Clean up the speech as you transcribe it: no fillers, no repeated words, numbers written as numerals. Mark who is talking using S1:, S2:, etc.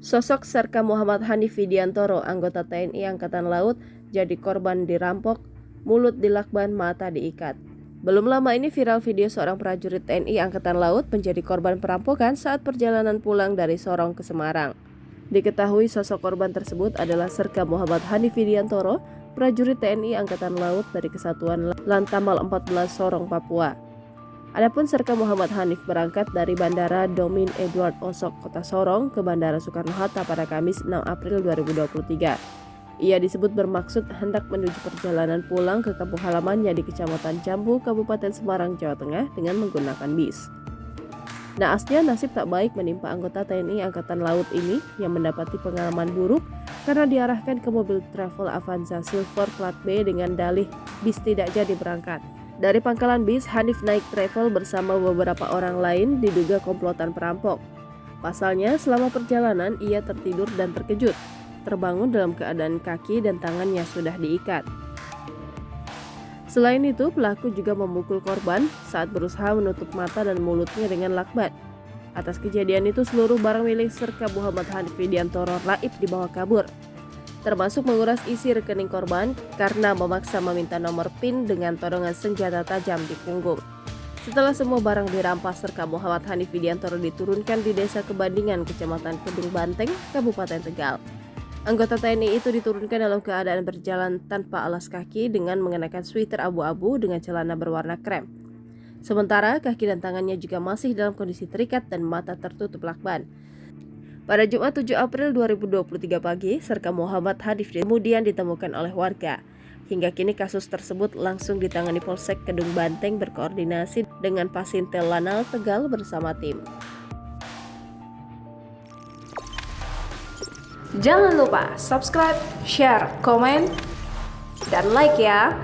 S1: Sosok Serka Muhammad Hanif Widiantoro, anggota TNI Angkatan Laut, jadi korban dirampok, mulut dilakban, mata diikat. Belum lama ini viral video seorang prajurit TNI Angkatan Laut menjadi korban perampokan saat perjalanan pulang dari Sorong ke Semarang. Diketahui sosok korban tersebut adalah Serka Muhammad Hanif Widiantoro, prajurit TNI Angkatan Laut dari Kesatuan Lantamal 14 Sorong, Papua. Adapun Serka Muhammad Hanif berangkat dari Bandara Domin Edward Osok, Kota Sorong ke Bandara Soekarno-Hatta pada Kamis 6 April 2023. Ia disebut bermaksud hendak menuju perjalanan pulang ke kampung halamannya di Kecamatan Jambu, Kabupaten Semarang, Jawa Tengah dengan menggunakan bis. Naasnya nasib tak baik menimpa anggota TNI Angkatan Laut ini yang mendapati pengalaman buruk karena diarahkan ke mobil travel Avanza Silver plat B dengan dalih bis tidak jadi berangkat. Dari pangkalan bis, Hanif naik travel bersama beberapa orang lain diduga komplotan perampok. Pasalnya, selama perjalanan ia tertidur dan terkejut, terbangun dalam keadaan kaki dan tangannya sudah diikat. Selain itu, pelaku juga memukul korban saat berusaha menutup mata dan mulutnya dengan lakban. Atas kejadian itu, seluruh barang milik Serka Muhammad Hanif Widiantoro raib dibawa kabur, termasuk menguras isi rekening korban karena memaksa meminta nomor PIN dengan todongan senjata tajam di punggung. Setelah semua barang dirampas, Serka Muhammad Hanif Widiantoro diturunkan di Desa Kebandingan, Kecamatan Kedung Banteng, Kabupaten Tegal. Anggota TNI itu diturunkan dalam keadaan berjalan tanpa alas kaki dengan mengenakan sweater abu-abu dengan celana berwarna krem. Sementara kaki dan tangannya juga masih dalam kondisi terikat dan mata tertutup lakban. Pada Jumat 7 April 2023 pagi, Serka Muhammad Hanif kemudian ditemukan oleh warga. Hingga kini kasus tersebut langsung ditangani Polsek Kedung Banteng berkoordinasi dengan Pasintel Lanal Tegal bersama tim.
S2: Jangan lupa subscribe, share, komen, dan like ya.